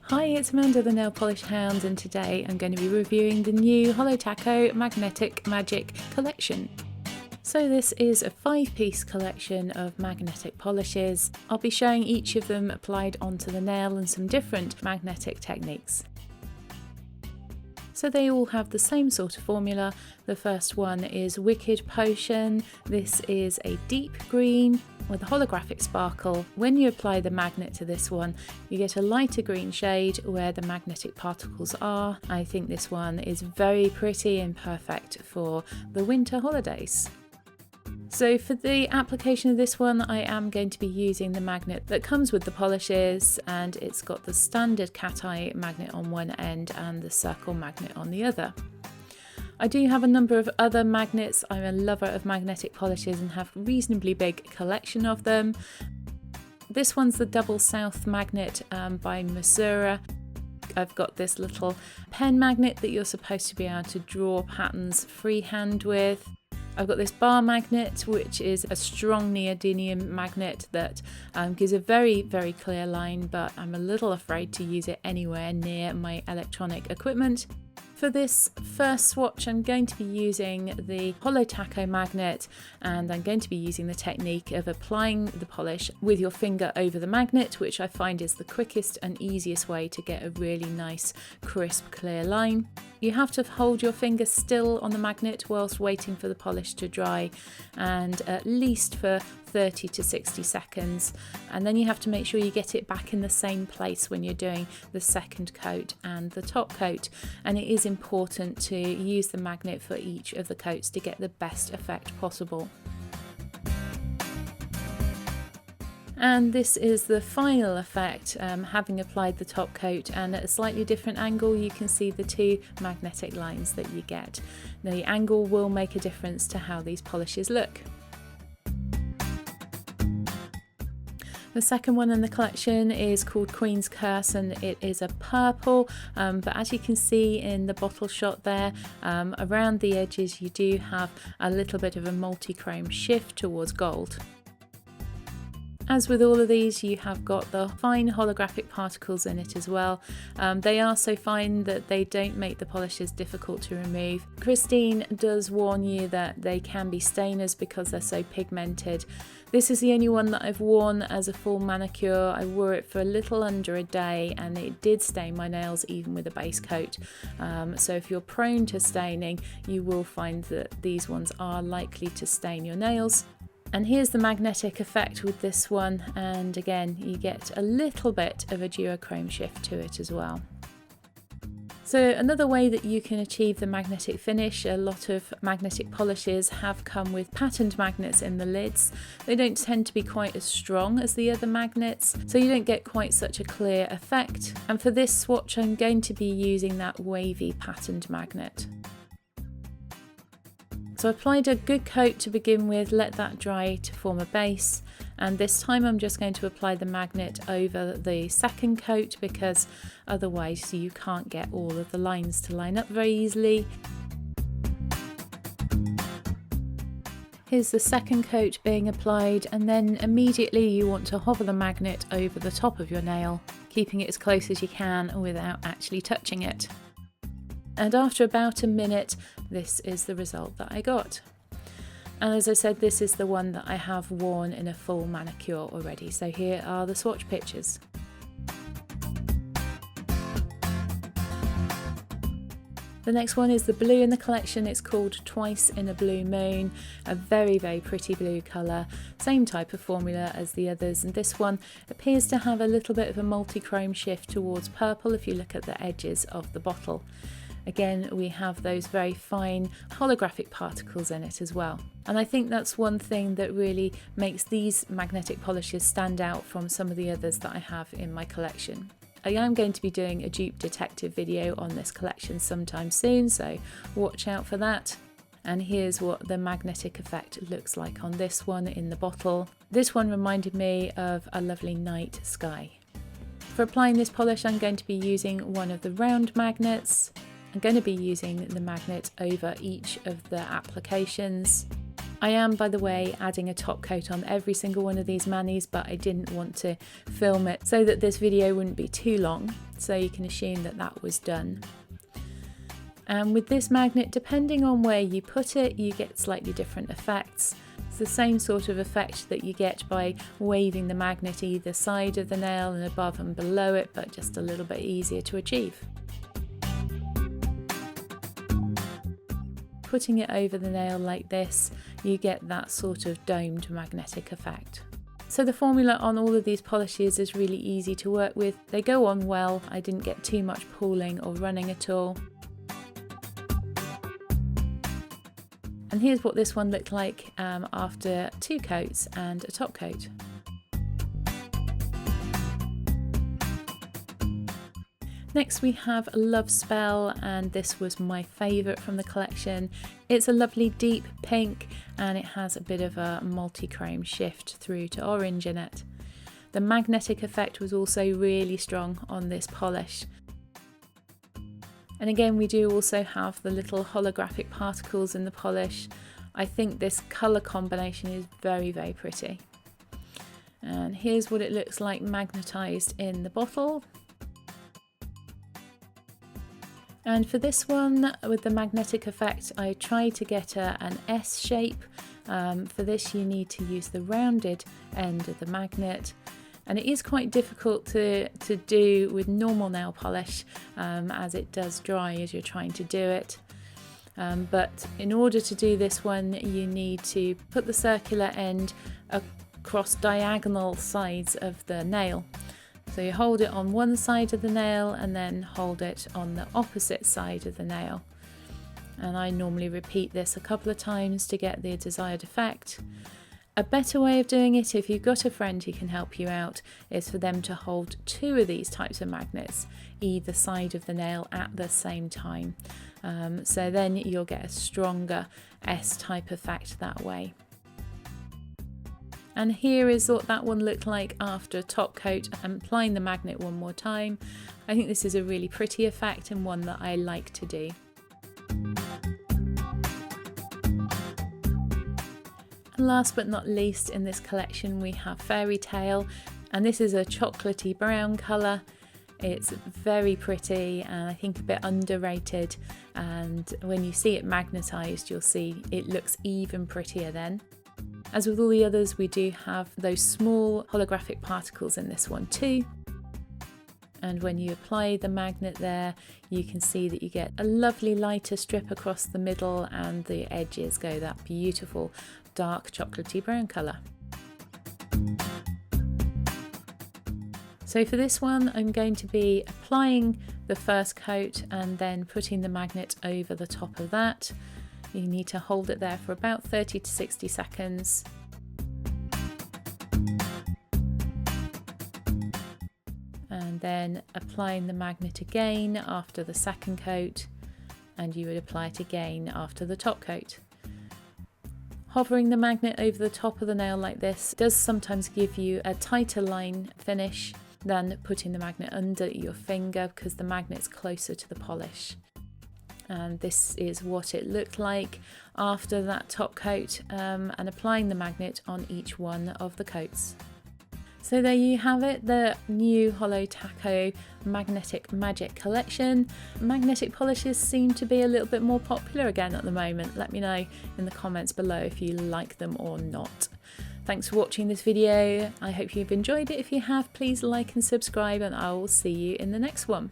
Hi, it's Amanda the Nail Polish Hound, and today I'm going to be reviewing the new Holo Taco Magnetic Magic collection. So this is a 5-piece collection of magnetic polishes. I'll be showing each of them applied onto the nail and some different magnetic techniques. So they all have the same sort of formula. The first one is Wicked Potion. This is a deep green with a holographic sparkle. When you apply the magnet to this one, you get a lighter green shade where the magnetic particles are. I think this one is very pretty and perfect for the winter holidays. So for the application of this one, I am going to be using the magnet that comes with the polishes, and it's got the standard cat eye magnet on one end and the circle magnet on the other. I do have a number of other magnets. I'm a lover of magnetic polishes and have a reasonably big collection of them. This one's the Double South magnet by Masura. I've got this little pen magnet that you're supposed to be able to draw patterns freehand with. I've got this bar magnet, which is a strong neodymium magnet that gives a very, very clear line, but I'm a little afraid to use it anywhere near my electronic equipment. For this first swatch, I'm going to be using the Holo Taco magnet, and I'm going to be using the technique of applying the polish with your finger over the magnet, which I find is the quickest and easiest way to get a really nice, crisp, clear line. You have to hold your finger still on the magnet whilst waiting for the polish to dry, and at least for 30 to 60 seconds, and then you have to make sure you get it back in the same place when you're doing the second coat and the top coat, and it is important to use the magnet for each of the coats to get the best effect possible. And this is the final effect, having applied the top coat, and at a slightly different angle you can see the two magnetic lines that you get. Now, the angle will make a difference to how these polishes look. The second one in the collection is called Queen's Curse, and it is a purple, but as you can see in the bottle shot there, around the edges you do have a little bit of a multi-chrome shift towards gold. As with all of these, you have got the fine holographic particles in it as well. They are so fine that they don't make the polishes difficult to remove. Christine does warn you that they can be stainers because they're so pigmented. This is the only one that I've worn as a full manicure. I wore it for a little under a day and it did stain my nails even with a base coat. So if you're prone to staining, you will find that these ones are likely to stain your nails. And here's the magnetic effect with this one, and again you get a little bit of a duochrome shift to it as well. So another way that you can achieve the magnetic finish, a lot of magnetic polishes have come with patterned magnets in the lids. They don't tend to be quite as strong as the other magnets, so you don't get quite such a clear effect. And for this swatch I'm going to be using that wavy patterned magnet. So I applied a good coat to begin with, let that dry to form a base, and this time I'm just going to apply the magnet over the second coat because otherwise you can't get all of the lines to line up very easily. Here's the second coat being applied, and then immediately you want to hover the magnet over the top of your nail, keeping it as close as you can without actually touching it. And after about a minute, this is the result that I got. And as I said, this is the one that I have worn in a full manicure already. So here are the swatch pictures. The next one is the blue in the collection. It's called Twice in a Blue Moon, a very, very pretty blue colour. Same type of formula as the others, and this one appears to have a little bit of a multi-chrome shift towards purple if you look at the edges of the bottle. Again, we have those very fine holographic particles in it as well. And I think that's one thing that really makes these magnetic polishes stand out from some of the others that I have in my collection. I am going to be doing a dupe detective video on this collection sometime soon, so watch out for that. And here's what the magnetic effect looks like on this one in the bottle. This one reminded me of a lovely night sky. For applying this polish, I'm going to be using one of the round magnets. I'm going to be using the magnet over each of the applications. I am, by the way, adding a top coat on every single one of these manis, but I didn't want to film it so that this video wouldn't be too long, so you can assume that that was done. And with this magnet, depending on where you put it, you get slightly different effects. It's the same sort of effect that you get by waving the magnet either side of the nail and above and below it, but just a little bit easier to achieve. Putting it over the nail like this, you get that sort of domed magnetic effect. So the formula on all of these polishes is really easy to work with. They go on well. I didn't get too much pooling or running at all. And here's what this one looked like after 2 coats and a top coat. Next we have Love Spell, and this was my favourite from the collection. It's a lovely deep pink and it has a bit of a multi-chrome shift through to orange in it. The magnetic effect was also really strong on this polish. And again, we do also have the little holographic particles in the polish. I think this colour combination is very, very pretty. And here's what it looks like magnetised in the bottle. And for this one, with the magnetic effect, I tried to get an S shape. For this, you need to use the rounded end of the magnet. And it is quite difficult to do with normal nail polish, as it does dry as you're trying to do it. But in order to do this one, you need to put the circular end across diagonal sides of the nail. So you hold it on one side of the nail and then hold it on the opposite side of the nail. And I normally repeat this a couple of times to get the desired effect. A better way of doing it, if you've got a friend who can help you out, is for them to hold 2 of these types of magnets either side of the nail at the same time. So then you'll get a stronger S-type effect that way. And here is what that one looked like after top coat and applying the magnet one more time. I think this is a really pretty effect and one that I like to do. And last but not least in this collection we have Fairy Tale, and this is a chocolatey brown colour. It's very pretty and I think a bit underrated, and when you see it magnetised you'll see it looks even prettier then. As with all the others, we do have those small holographic particles in this one too. And when you apply the magnet there, you can see that you get a lovely lighter strip across the middle and the edges go that beautiful dark chocolatey brown colour. So for this one, I'm going to be applying the first coat and then putting the magnet over the top of that. You need to hold it there for about 30 to 60 seconds. And then applying the magnet again after the second coat, and you would apply it again after the top coat. Hovering the magnet over the top of the nail like this does sometimes give you a tighter line finish than putting the magnet under your finger, because the magnet's closer to the polish. And this is what it looked like after that top coat and applying the magnet on each one of the coats. So there you have it, the new Holo Taco Magnetic Magic collection. Magnetic polishes seem to be a little bit more popular again at the moment. Let me know in the comments below if you like them or not. Thanks for watching this video. I hope you've enjoyed it. If you have, please like and subscribe, and I will see you in the next one.